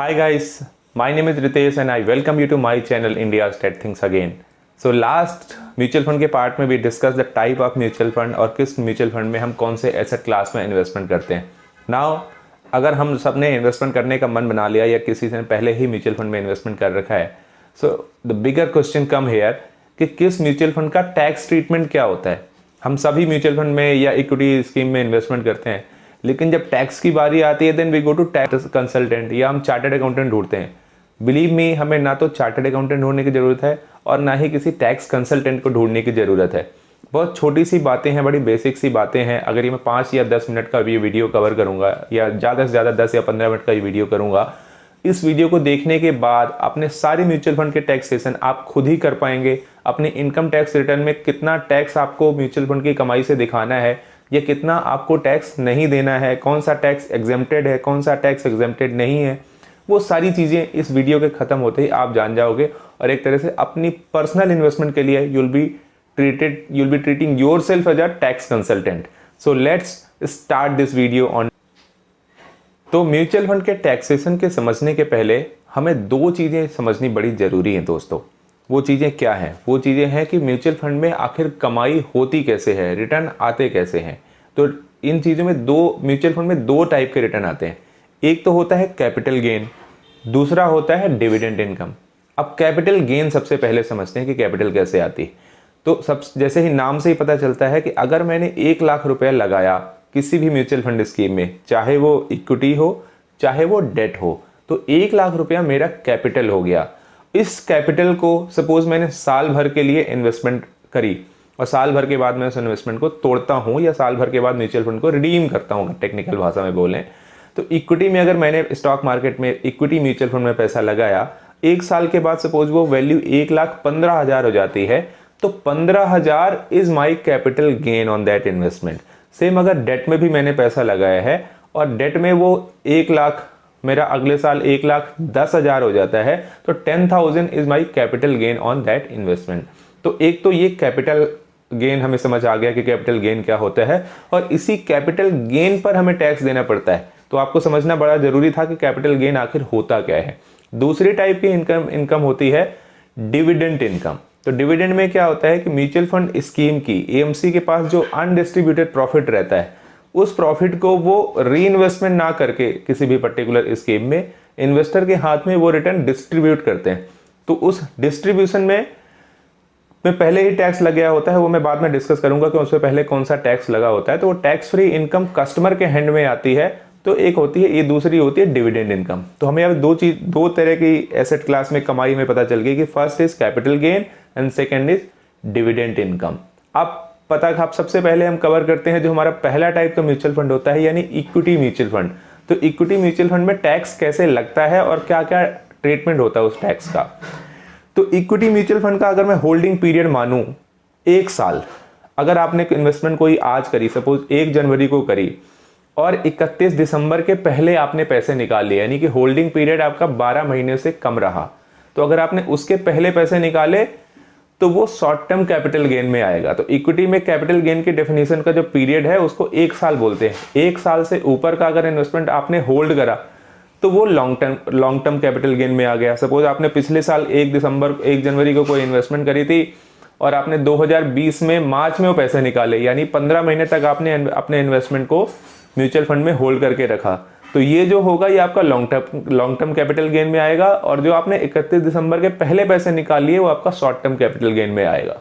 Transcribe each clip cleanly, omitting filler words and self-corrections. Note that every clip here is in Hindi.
Hi guys, my name is Ritesh and I welcome you to my channel India's Tech Things Again. So last mutual fund के पार्ट में भी discuss the type of mutual fund और किस म्यूचुअल फंड में हम कौन से एसेट क्लास में इन्वेस्टमेंट करते हैं. नाउ अगर हम सब ने इन्वेस्टमेंट करने का मन बना लिया या किसी ने पहले ही म्यूचुअल फंड में इन्वेस्टमेंट कर रखा है, so the bigger question come here कि किस म्यूचुअल फंड का टैक्स ट्रीटमेंट क्या होता है. हम सभी म्यूचुअल फंड में या इक्विटी स्कीम में इन्वेस्टमेंट करते हैं, लेकिन जब टैक्स की बारी आती है then we go to tax consultant या हम चार्टर्ड अकाउंटेंट ढूंढते हैं. बिलीव मी, हमें ना तो चार्टर्ड अकाउंटेंट ढूंढने की ज़रूरत है और ना ही किसी टैक्स कंसल्टेंट को ढूंढने की ज़रूरत है. बहुत छोटी सी बातें हैं, बड़ी बेसिक सी बातें हैं. अगर ये मैं 5 या 10 मिनट का भी वीडियो कवर करूँगा या ज़्यादा से ज़्यादा 10 या 15 मिनट का ये वीडियो करूँगा, इस वीडियो को देखने के बाद अपने सारे म्यूचुअल फंड के टैक्सेशन आप खुद ही कर पाएंगे. अपने इनकम टैक्स रिटर्न में कितना टैक्स आपको म्यूचुअल फंड की कमाई से दिखाना है या कितना आपको टैक्स नहीं देना है, कौन सा टैक्स एग्जेम्प्टेड है, कौन सा टैक्स एग्जेम्प्टेड नहीं है, वो सारी चीज़ें इस वीडियो के ख़त्म होते ही आप जान जाओगे. और एक तरह से अपनी पर्सनल इन्वेस्टमेंट के लिए you'll be treating yourself as a tax consultant. So let's start this video on. तो म्यूचुअल फंड के टैक्सेशन के समझने के पहले हमें 2 चीज़ें समझनी बड़ी ज़रूरी हैं दोस्तों. वो चीज़ें क्या हैं? वो चीज़ें हैं कि म्यूचुअल फंड में आखिर कमाई होती कैसे है, रिटर्न आते कैसे हैं. तो इन चीज़ों में म्यूचुअल फंड में 2 टाइप के रिटर्न आते हैं. एक तो होता है कैपिटल गेन, दूसरा होता है डिविडेंड इनकम. अब कैपिटल गेन सबसे पहले समझते हैं कि कैपिटल कैसे आती है. तो सब जैसे ही नाम से ही पता चलता है कि अगर मैंने 1 लाख रुपया लगाया किसी भी म्यूचुअल फंड स्कीम में, चाहे वो इक्विटी हो चाहे वो डेट हो, तो 1 लाख रुपया मेरा कैपिटल हो गया. इस कैपिटल को सपोज मैंने साल भर के लिए इन्वेस्टमेंट करी और साल भर के बाद मैं उस इन्वेस्टमेंट को तोड़ता हूँ या साल भर के बाद म्यूचुअल फंड को रिडीम करता हूँ, टेक्निकल भाषा में बोलें तो. इक्विटी में अगर मैंने स्टॉक मार्केट में इक्विटी म्यूचुअल फंड में पैसा लगाया, 1 साल के बाद सपोज वो वैल्यू 1,15,000 हो जाती है, तो 15,000 is my capital gain on that investment. Same अगर डेट में भी मैंने पैसा लगाया है और डेट में वो 1 लाख मेरा अगले साल 1,10,000 हो जाता है, तो 10,000 is my capital gain on that investment. तो एक तो ये कैपिटल गेन हमें समझ आ गया कि कैपिटल गेन क्या होता है, और इसी कैपिटल गेन पर हमें टैक्स देना पड़ता है. तो आपको समझना बड़ा जरूरी था कि कैपिटल गेन आखिर होता क्या है. दूसरी टाइप की इनकम होती है डिविडेंड इनकम. तो डिविडेंड में क्या होता है कि म्यूचुअल फंड स्कीम की एएमसी के पास जो अनडिस्ट्रीब्यूटेड प्रॉफिट रहता है, उस प्रॉफिट को वो री इन्वेस्टमेंट ना करके किसी भी पर्टिकुलर स्कीम में इन्वेस्टर के हाथ में वो रिटर्न डिस्ट्रीब्यूट करते हैं. तो उस डिस्ट्रीब्यूशन में पहले ही टैक्स लग गया होता है, वो मैं बाद में डिस्कस करूंगा कि उससे पहले कौन सा टैक्स लगा होता है. तो वो टैक्स फ्री इनकम कस्टमर के हैंड में आती है. तो एक होती है ये, दूसरी होती है डिविडेंड इनकम. तो हमें अब 2 तरह की एसेट क्लास में कमाई में पता चल गई कि first is capital gain and second is dividend income. अब आप सबसे पहले हम कवर करते हैं जो हमारा पहला टाइप का म्यूचुअल फंड होता है, यानी इक्विटी म्यूचुअल फंड. तो इक्विटी म्यूचुअल फंड में टैक्स कैसे लगता है और क्या क्या ट्रीटमेंट होता है उस टैक्स का. तो इक्विटी म्यूचुअल फंड का अगर मैं होल्डिंग पीरियड मानूं 1 साल, अगर आपने इन्वेस्टमेंट कोई आज करी, सपोज 1 जनवरी को करी और 31 दिसंबर के पहले आपने पैसे निकाल लिए, यानी कि होल्डिंग पीरियड आपका 12 महीने से कम रहा, तो अगर आपने उसके पहले पैसे निकाले तो वो शॉर्ट टर्म कैपिटल गेन में आएगा. तो इक्विटी में कैपिटल गेन की डेफिनेशन का जो पीरियड है उसको 1 साल बोलते हैं. 1 साल से ऊपर का अगर इन्वेस्टमेंट आपने होल्ड करा तो वो लॉन्ग टर्म कैपिटल गेन में आ गया. सपोज आपने पिछले साल 1 जनवरी को कोई इन्वेस्टमेंट करी थी और आपने 2020 में मार्च में वो पैसे निकाले, यानी 15 महीने तक आपने अपने इन्वेस्टमेंट को म्यूचुअल फंड में होल्ड करके रखा, तो ये जो होगा ये आपका लॉन्ग टर्म कैपिटल गेन में आएगा. और जो आपने 31 दिसंबर के पहले पैसे निकाल लिए वो आपका शॉर्ट टर्म कैपिटल गेन में आएगा.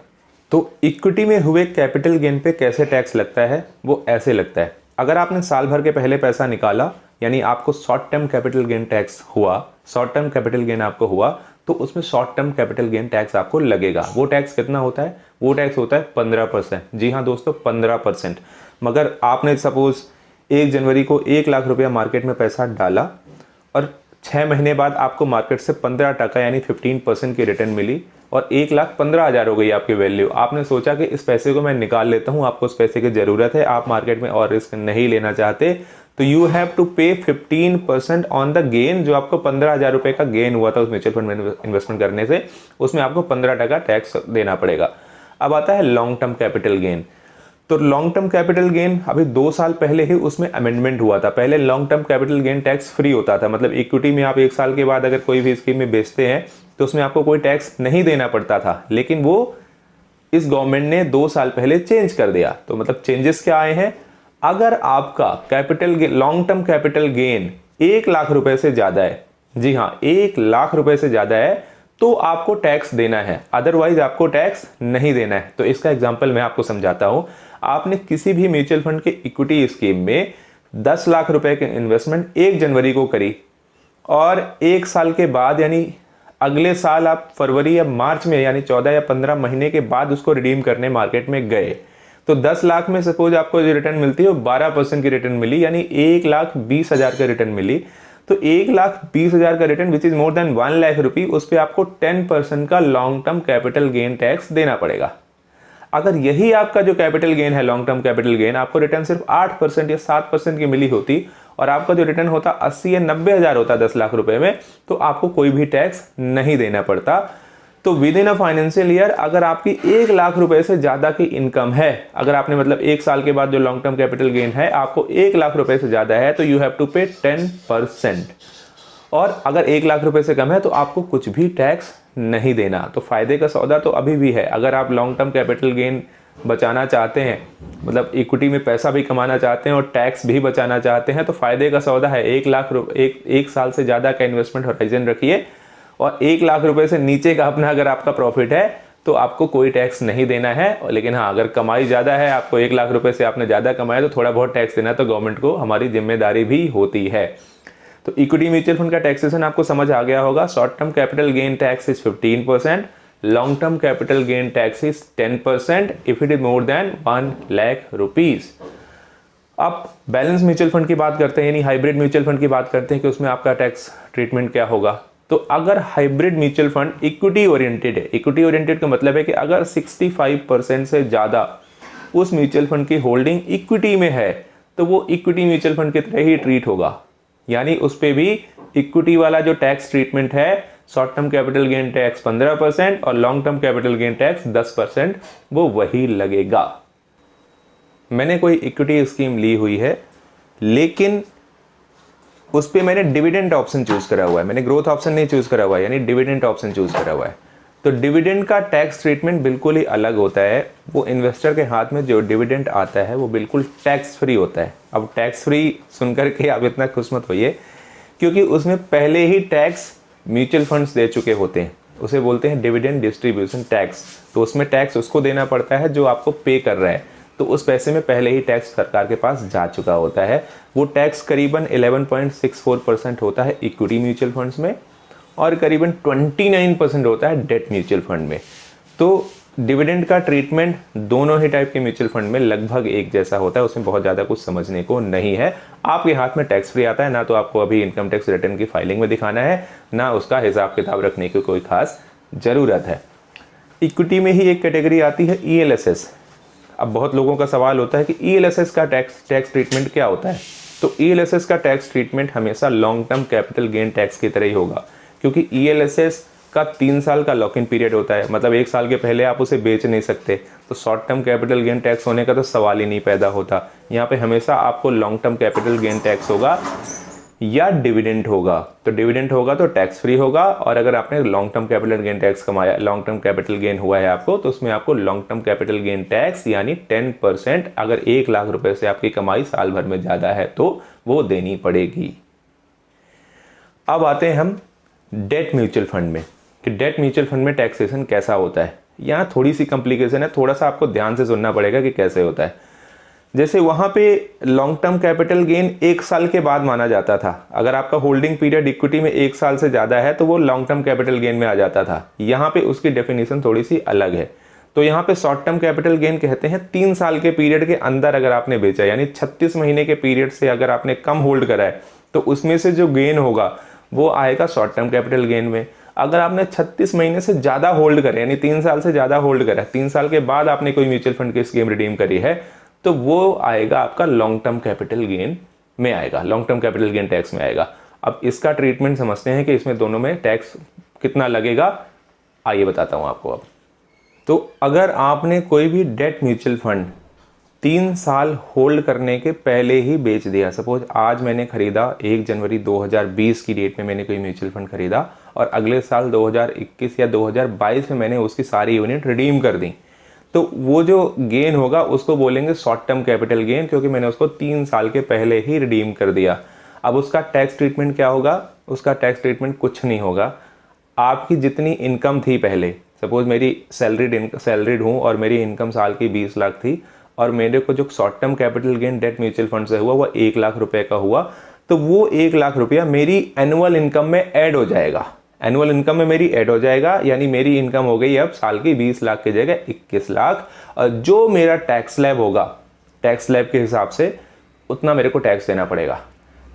तो इक्विटी में हुए कैपिटल गेन पे कैसे टैक्स लगता है, वो ऐसे लगता है. अगर आपने साल भर के पहले पैसा निकाला, यानी आपको short term capital gain tax हुआ, शॉर्ट टर्म कैपिटल गेन आपको हुआ, तो उसमें short term capital gain tax आपको लगेगा. वो टैक्स कितना होता है? वो टैक्स होता है 15%. जी हाँ दोस्तों, 15%. मगर आपने सपोज 1 जनवरी को 1 लाख रुपया मार्केट में पैसा डाला और 6 महीने बाद आपको मार्केट से 15% यानी 15% की रिटर्न मिली और 1,15,000 हो गई आपकी वैल्यू. आपने सोचा कि इस पैसे को मैं निकाल लेता हूँ, आपको उस पैसे की ज़रूरत है, आप मार्केट में और रिस्क नहीं लेना चाहते, तो यू हैव टू पे 15% ऑन द गेन. जो आपको 15,000 रुपये का गेन हुआ था उस म्यूचुअल फंड में इन्वेस्टमेंट करने से, उसमें आपको 15% टैक्स देना पड़ेगा. अब आता है लॉन्ग टर्म कैपिटल गेन. तो लॉन्ग टर्म कैपिटल गेन अभी 2 साल पहले ही उसमें अमेंडमेंट हुआ था। पहले long term capital gain tax free होता था, मतलब इक्विटी में आप 1 साल के बाद अगर कोई भी स्कीम में बेचते हैं तो उसमें आपको कोई टैक्स नहीं देना पड़ता था, लेकिन वो इस गवर्नमेंट ने 2 साल पहले चेंज कर दिया। तो मतलब चेंजेस क्या आए हैं, अगर आपका capital long term capital gain 1 lakh रुपए से ज्यादा है, जी हाँ 1 लाख रुपए से ज्यादा है, तो आपको टैक्स देना है, अदरवाइज आपको टैक्स नहीं देना है। तो इसका एग्जांपल मैं आपको समझाता हूं। आपने किसी भी म्यूचुअल फंड के इक्विटी स्कीम में 10 लाख रुपए के इन्वेस्टमेंट 1 जनवरी को करी और 1 साल के बाद यानी अगले साल आप फरवरी या मार्च में यानी 14 या 15 महीने के बाद उसको रिडीम करने मार्केट में गए, तो 10 लाख में सपोज आपको जो रिटर्न मिलती है वो 12% की रिटर्न मिली, यानी 1,20,000 का रिटर्न मिली। तो 1,20,000 का return which is more than 1 lakh rupee, उस पर आपको 10% का long term capital gain tax देना पड़ेगा। अगर यही आपका जो कैपिटल गेन है, लॉन्ग टर्म कैपिटल गेन, आपको रिटर्न सिर्फ 8% या 7% की मिली होती और आपका जो रिटर्न होता 80 या 90 हजार होता 10 लाख रुपए में, तो आपको कोई भी टैक्स नहीं देना पड़ता। तो with in a financial year अगर आपकी 1 लाख रुपए से ज्यादा की इनकम है, अगर आपने मतलब 1 साल के बाद जो लॉन्ग टर्म कैपिटल गेन है आपको 1 लाख रुपए से ज्यादा है, तो यू हैव टू पे 10%। और अगर 1 लाख रुपए से कम है तो आपको कुछ भी टैक्स नहीं देना। तो फायदे का सौदा तो अभी भी है। अगर आप लॉन्ग टर्म कैपिटल गेन बचाना चाहते हैं, मतलब इक्विटी में पैसा भी कमाना चाहते हैं और टैक्स भी बचाना चाहते हैं, तो फायदे का सौदा है। 1 लाख रुपए एक साल से ज्यादा का इन्वेस्टमेंट होराइजन रखिए और 1 लाख रुपए से नीचे का अपना अगर आपका प्रॉफिट है तो आपको कोई टैक्स नहीं देना है। लेकिन हाँ, अगर कमाई ज्यादा है, आपको 1 लाख रुपए से आपने ज्यादा कमाया, तो थोड़ा बहुत टैक्स देना तो गवर्नमेंट को हमारी जिम्मेदारी भी होती है। तो इक्विटी म्यूचुअल फंड का टैक्सेशन आपको समझ आ गया होगा। Short term capital gain tax is 15%, long term capital gain tax is 10% if it is more than 1 lakh rupees. अब बैलेंस म्यूचुअल फंड की बात करते हैं, यानी हाइब्रिड म्यूचुअल फंड की बात करते हैं कि उसमें आपका टैक्स ट्रीटमेंट क्या होगा। तो अगर hybrid mutual fund equity oriented है, इक्विटी ओरिएंटेड का मतलब है कि अगर 65% से ज्यादा उस म्यूचुअल फंड की होल्डिंग इक्विटी में है, तो वो इक्विटी म्यूचुअल फंड की तरह ही ट्रीट होगा, यानी उस पे भी इक्विटी वाला जो टैक्स ट्रीटमेंट है, short term capital gain tax 15% और long term capital gain tax 10%, वो वही लगेगा। मैंने कोई इक्विटी स्कीम ली हुई है, लेकिन उस पे मैंने डिविडेंड ऑप्शन चूज करा हुआ है, मैंने ग्रोथ ऑप्शन नहीं चूज करा हुआ है, यानी डिविडेंड ऑप्शन चूज करा हुआ है। तो डिविडेंड का टैक्स ट्रीटमेंट बिल्कुल ही अलग होता है। वो इन्वेस्टर के हाथ में जो डिविडेंड आता है वो बिल्कुल टैक्स फ्री होता है। अब टैक्स फ्री सुनकर के आप इतना खुश मत होइए, क्योंकि उसमें पहले ही टैक्स म्यूचुअल फंड्स दे चुके होते हैं, उसे बोलते हैं डिविडेंड डिस्ट्रीब्यूशन टैक्स। तो उसमें टैक्स उसको देना पड़ता है जो आपको पे कर रहा है, तो उस पैसे में पहले ही टैक्स सरकार के पास जा चुका होता है। वो टैक्स करीबन 11.64% होता है इक्विटी म्यूचुअल फंड्स में और करीबन 29% होता है डेट म्यूचुअल फंड में। तो डिविडेंड का ट्रीटमेंट दोनों ही टाइप के म्यूचुअल फंड में लगभग एक जैसा होता है, उसमें बहुत ज़्यादा कुछ समझने को नहीं है। आपके हाथ में टैक्स फ्री आता है, ना तो आपको अभी इनकम टैक्स रिटर्न की फाइलिंग में दिखाना है, ना उसका हिसाब किताब रखने की कोई खास ज़रूरत है। इक्विटी में ही एक कैटेगरी आती है ELSS। अब बहुत लोगों का सवाल होता है कि ELSS का टैक्स ट्रीटमेंट क्या होता है। तो ELSS का टैक्स ट्रीटमेंट हमेशा long term capital gain tax की तरह ही होगा, क्योंकि ELSS का 3 साल का लॉक इन पीरियड होता है, मतलब 1 साल के पहले आप उसे बेच नहीं सकते। तो short term capital gain tax होने का तो सवाल ही नहीं पैदा होता। यहाँ पे हमेशा आपको long term capital gain tax होगा या डिविडेंड होगा। तो डिविडेंड होगा तो टैक्स फ्री होगा, और अगर आपने long term capital gain tax कमाया, लॉन्ग टर्म कैपिटल गेन हुआ है आपको, तो उसमें आपको long term capital gain tax यानी 10%, अगर 1 लाख रुपए से आपकी कमाई साल भर में ज्यादा है तो वो देनी पड़ेगी। अब आते हैं हम डेट म्यूचुअल फंड में, कि डेट म्यूचुअल फंड में टैक्सेशन कैसा होता है। यहाँ थोड़ी सी कॉम्प्लिकेशन है, थोड़ा सा आपको ध्यान से सुनना पड़ेगा कि कैसे होता है। जैसे वहां पे लॉन्ग टर्म कैपिटल गेन 1 साल के बाद माना जाता था। अगर आपका होल्डिंग पीरियड इक्विटी में 1 साल से ज्यादा है तो वो लॉन्ग टर्म कैपिटल गेन में आ जाता था। यहाँ पे उसकी डेफिनेशन थोड़ी सी अलग है। तो यहाँ पे शॉर्ट टर्म कैपिटल गेन कहते हैं 3 साल के पीरियड के अंदर अगर आपने बेचा, यानी 36 महीने के पीरियड से अगर आपने कम होल्ड करा है, तो उसमें से जो गेन होगा वो आएगा शॉर्ट टर्म कैपिटल गेन में। अगर आपने 36 महीने से ज्यादा होल्ड करे, यानी 3 साल से ज्यादा होल्ड करा, 3 साल के बाद आपने कोई म्यूचुअल फंड की स्कीम रिडीम करी है, तो वो आएगा आपका लॉन्ग टर्म कैपिटल गेन में आएगा, long term capital gain tax में आएगा। अब इसका ट्रीटमेंट समझते हैं कि इसमें दोनों में टैक्स कितना लगेगा, आइए बताता हूं आपको। अब तो अगर आपने कोई भी डेट म्यूचुअल फंड 3 साल होल्ड करने के पहले ही बेच दिया। सपोज आज मैंने खरीदा 1 जनवरी 2020 की डेट में मैंने कोई म्यूचुअल फंड खरीदा और अगले साल 2021 या 2022 में मैंने उसकी सारी यूनिट रिडीम कर दी, तो वो जो गेन होगा उसको बोलेंगे शॉर्ट टर्म कैपिटल गेन, क्योंकि मैंने उसको 3 साल के पहले ही रिडीम कर दिया। अब उसका टैक्स ट्रीटमेंट क्या होगा? उसका टैक्स ट्रीटमेंट कुछ नहीं होगा। आपकी जितनी इनकम थी पहले, सपोज मेरी सैलरीड हूँ और मेरी इनकम साल की 20 लाख थी और मेरे को जो short term capital gain date mutual fund से हुआ वो 1 लाख रुपए का हुआ, तो वो 1 लाख रुपया मेरी एनुअल इनकम में ऐड हो जाएगा। एनुअल इनकम में मेरी ऐड हो जाएगा, यानी मेरी इनकम हो गई अब साल की 20 लाख की जगह 21 लाख। और जो मेरा टैक्स स्लैब होगा, टैक्स स्लैब के हिसाब से उतना मेरे को टैक्स देना पड़ेगा।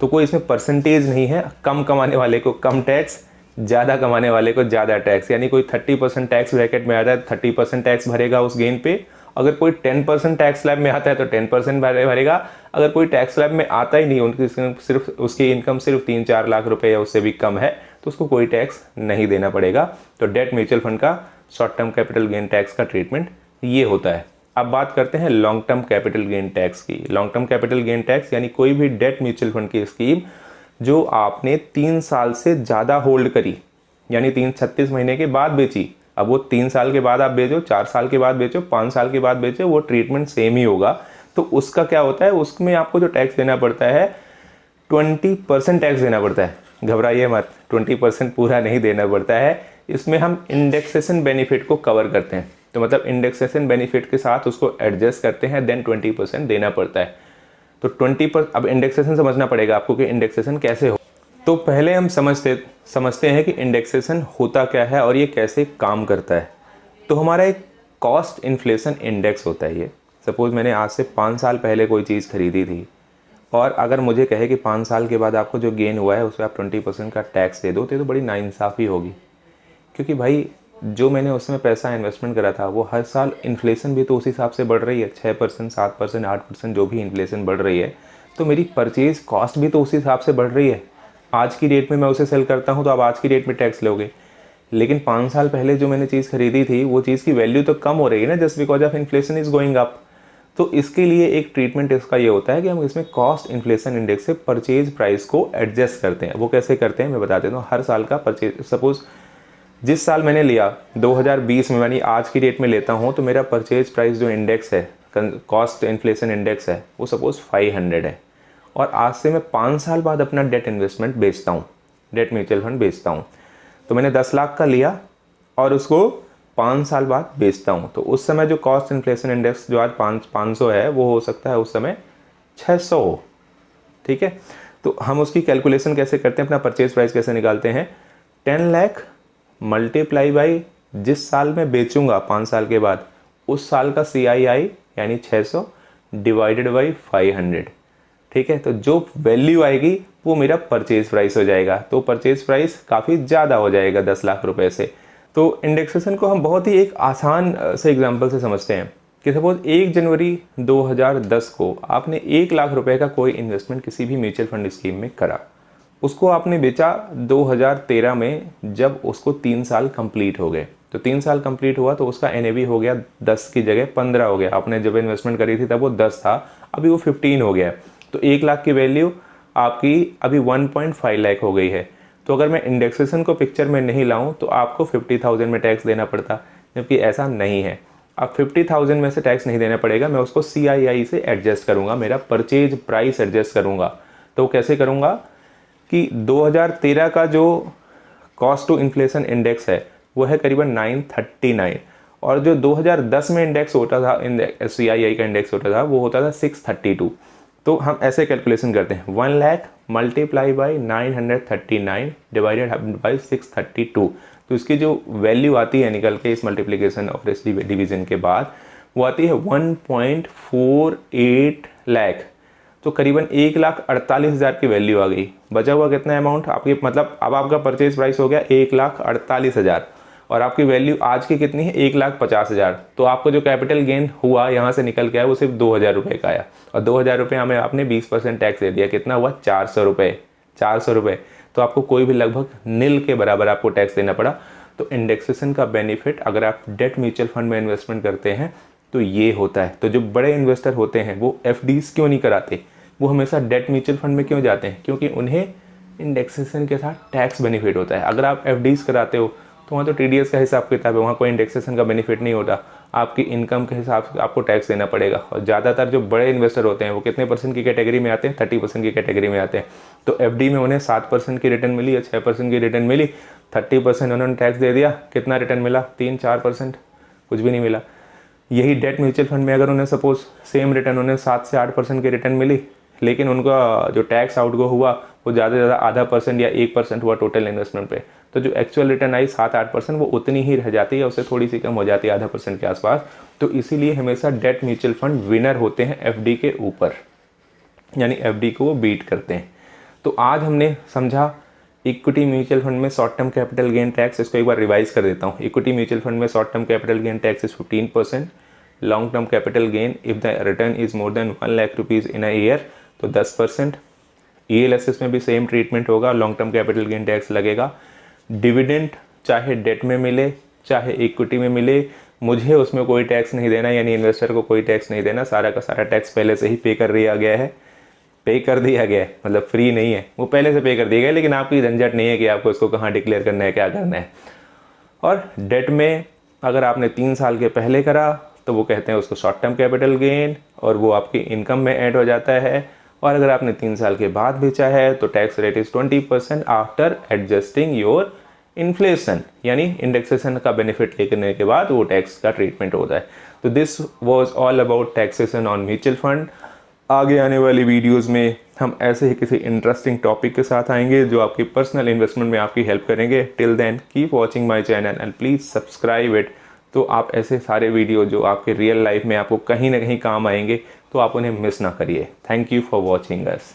तो कोई इसमें परसेंटेज नहीं है, कम कमाने वाले को कम टैक्स, ज़्यादा कमाने वाले को ज़्यादा टैक्स। यानी कोई 30% टैक्स ब्रैकेट में आता है 30% टैक्स भरेगा उस गेन पे। अगर कोई 10% टैक्स स्लैब में आता है तो 10% भरेगा। अगर कोई टैक्स स्लैब में आता ही नहीं, उनकी सिर्फ उसकी इनकम सिर्फ 3-4 लाख रुपए या उससे भी कम है, तो उसको कोई टैक्स नहीं देना पड़ेगा। तो डेट म्यूचुअल फंड का short term capital gain tax का ट्रीटमेंट ये होता है। अब बात करते हैं long term capital gain tax की। Long term capital gain tax यानी कोई भी डेट म्यूचुअल फंड की स्कीम जो आपने 3 साल से ज़्यादा होल्ड करी, यानी 36 महीने के बाद बेची। अब वो 3 साल के बाद आप बेचो, 4 साल के बाद बेचो, 5 साल के बाद बेचो, वो ट्रीटमेंट सेम ही होगा। तो उसका क्या होता है, उसमें आपको जो टैक्स देना पड़ता है 20% टैक्स देना पड़ता है। घबराइए मत, 20% पूरा नहीं देना पड़ता है। इसमें हम इंडेक्सेशन बेनिफिट को कवर करते हैं, तो मतलब इंडेक्सेशन बेनिफिट के साथ उसको एडजस्ट करते हैं, देन 20% देना पड़ता है। तो 20%। अब इंडेक्सेशन समझना पड़ेगा आपको कि इंडेक्सेशन कैसे हो। तो पहले हम समझते हैं कि इंडेक्सेशन होता क्या है और ये कैसे काम करता है। तो हमारा एक कॉस्ट इन्फ्लेशन इंडेक्स होता है ये। सपोज मैंने आज से 5 साल पहले कोई चीज़ खरीदी थी और अगर मुझे कहे कि 5 साल के बाद आपको जो गेन हुआ है उस पर आप 20% का टैक्स दे दो, तो बड़ी नाइंसाफ़ी होगी। क्योंकि भाई जो मैंने उसमें पैसा इन्वेस्टमेंट करा था वो हर साल इन्फ्लेशन भी तो उस हिसाब से बढ़ रही है, 6%, 7%, 8% जो भी इन्फ्लेशन बढ़ रही है, तो मेरी परचेज कॉस्ट भी तो उसी हिसाब से बढ़ रही है। आज की डेट में मैं उसे सेल करता हूँ तो आप आज की डेट में टैक्स लोगे, लेकिन 5 साल पहले जो मैंने चीज़ खरीदी थी वो चीज़ की वैल्यू तो कम हो रही है ना, just because of inflation is going up. तो इसके लिए एक ट्रीटमेंट इसका ये होता है कि हम इसमें कॉस्ट इन्फ्लेशन इंडेक्स से परचेज प्राइस को एडजस्ट करते हैं। वो कैसे करते हैं मैं बता देता हूँ। हर साल का परचेज, सपोज जिस साल मैंने लिया 2020 में, यानी आज की डेट में लेता हूँ, तो मेरा परचेज प्राइस जो इंडेक्स है, कॉस्ट इन्फ्लेशन इंडेक्स है, वो सपोज 500 है। और आज से मैं 5 साल बाद अपना डेट इन्वेस्टमेंट बेचता हूँ, डेट म्यूचुअल फंड बेचता हूँ, तो मैंने 10 लाख का लिया और उसको 5 साल बाद बेचता हूँ, तो उस समय जो कॉस्ट इन्फ्लेशन इंडेक्स जो आज 500 है वो हो सकता है उस समय 600 हो। ठीक है, तो हम उसकी कैलकुलेशन कैसे करते हैं, अपना परचेज प्राइस कैसे निकालते हैं। 10 लाख मल्टीप्लाई बाई जिस साल में बेचूंगा 5 साल के बाद उस साल का CII यानी 600 डिवाइडेड बाई 500। ठीक है, तो जो वैल्यू आएगी वो मेरा परचेज प्राइस हो जाएगा। तो परचेज प्राइस काफ़ी ज़्यादा हो जाएगा 10 लाख रुपए से। तो इंडेक्सेशन को हम बहुत ही एक आसान से एग्जांपल से समझते हैं कि सपोज 1 जनवरी 2010 को आपने 1 लाख रुपए का कोई इन्वेस्टमेंट किसी भी म्यूचुअल फंड स्कीम में करा, उसको आपने बेचा 2013 में, जब उसको 3 साल कंप्लीट हो गए। तो 3 साल कंप्लीट हुआ तो उसका NAV हो गया 10 की जगह 15 हो गया। आपने जब इन्वेस्टमेंट करी थी तब वो 10 था, अभी वो 15 हो गया। तो 1 लाख की वैल्यू आपकी अभी 1.5 लाख हो गई है। तो अगर मैं इंडेक्सेशन को पिक्चर में नहीं लाऊं तो आपको 50,000 में टैक्स देना पड़ता, जबकि ऐसा नहीं है। अब 50,000 में से टैक्स नहीं देना पड़ेगा, मैं उसको CII से एडजस्ट करूंगा, मेरा परचेज प्राइस एडजस्ट करूंगा। तो कैसे करूंगा कि 2013 का जो कॉस्ट टू इन्फ्लेशन इंडेक्स है वो है करीबन 939, और जो 2010 में इंडेक्स होता था, CII का इंडेक्स होता था, वो होता था 632। तो हम ऐसे कैलकुलेशन करते हैं, 1 lakh multiply by 939 divided by 632। तो इसकी जो वैल्यू आती है निकल के इस मल्टीप्लिकेशन और इस डिवीजन के बाद, वो आती है 1.48 लाख। तो करीबन 1,48,000 की वैल्यू आ गई। बचा हुआ कितना अमाउंट आपकी, मतलब अब आपका परचेज प्राइस हो गया 1,48,000 और आपकी वैल्यू आज की कितनी है 1,50,000। तो आपको जो कैपिटल गेन हुआ यहाँ से निकल के आया वो सिर्फ 2,000 रुपये का आया, और 2,000 रुपये हमें आपने 20% टैक्स दे दिया। कितना हुआ 400 रुपये, 400 रुपये। तो आपको कोई भी लगभग नील के बराबर आपको टैक्स देना पड़ा। तो इंडेक्सेशन का बेनिफिट अगर आप डेट म्यूचुअल फंड में इन्वेस्टमेंट करते हैं तो ये होता है। तो जो बड़े इन्वेस्टर होते हैं वो एफडीज क्यों नहीं कराते, वो हमेशा डेट म्यूचुअल फंड में क्यों जाते हैं, क्योंकि उन्हें इंडेक्सेशन के साथ टैक्स बेनिफिट होता है। अगर आप एफडीज कराते हो तो वहाँ तो टीडीएस का हिसाब किताब है, वहाँ कोई इंडेक्सेशन का बेनिफिट नहीं होता, आपकी इनकम के हिसाब से आपको टैक्स देना पड़ेगा। और ज़्यादातर जो बड़े इन्वेस्टर होते हैं वो कितने परसेंट की कैटेगरी में आते हैं, 30% की कैटेगरी में आते हैं। तो एफडी में उन्हें 7% की रिटर्न मिली या 6% की रिटर्न मिली, 30% उन्होंने टैक्स दे दिया, कितना रिटर्न मिला, 3-4%, कुछ भी नहीं मिला। यही डेट म्यूचुअल फंड में अगर उन्हें सपोज सेम रिटर्न उन्हें 7 से 8% की रिटर्न मिली, लेकिन उनका जो टैक्स आउटगो हुआ वो ज़्यादा से ज़्यादा आधा % या 1% हुआ टोटल इन्वेस्टमेंट पे, तो जो एक्चुअल रिटर्न आई 7-8% वो उतनी ही रह जाती है, उससे थोड़ी सी कम हो जाती है, ½ % के आसपास। तो इसीलिए हमेशा डेट म्यूचुअल फंड विनर होते हैं एफडी के ऊपर, यानी एफडी को वो बीट करते हैं। तो आज हमने समझा इक्विटी म्यूचुअल फंड में short term capital gain tax, इसको एक बार रिवाइज कर देता हूँ। इक्विटी म्यूचुअल फंड में short term capital gain tax is 15%, long term capital gain if the return is more than 1 lakh rupees in a year तो 10%। ईएलएसएस में भी सेम ट्रीटमेंट होगा, long term capital gain tax लगेगा। डिविडेंड चाहे डेट में मिले चाहे इक्विटी में मिले, मुझे उसमें कोई टैक्स नहीं देना, यानी इन्वेस्टर को कोई टैक्स नहीं देना, सारा का सारा टैक्स पहले से ही पे कर दिया गया है। पे कर दिया गया है मतलब फ्री नहीं है, वो पहले से पे कर दिया गया है, लेकिन आपकी झंझट नहीं है कि आपको इसको कहाँ डिक्लेयर करना है, क्या करना है। और डेट में अगर आपने 3 साल के पहले करा तो वो कहते हैं उसको शॉर्ट टर्म कैपिटल गेन, और वो आपकी इनकम में ऐड हो जाता है। और अगर आपने 3 साल के बाद बेचा है तो tax rate is 20% after adjusting your inflation, यानी इंडेक्सेशन का बेनिफिट लेने के बाद वो टैक्स का ट्रीटमेंट होता है। तो this was all about taxation on mutual fund. आगे आने वाली वीडियोस में हम ऐसे ही किसी इंटरेस्टिंग टॉपिक के साथ आएंगे जो आपकी पर्सनल इन्वेस्टमेंट में आपकी हेल्प करेंगे। Till then keep watching my channel and please subscribe it. तो आप ऐसे सारे वीडियो जो आपके रियल लाइफ में आपको कहीं ना कहीं काम आएंगे तो आप उन्हें मिस ना करिए। Thank you for watching us.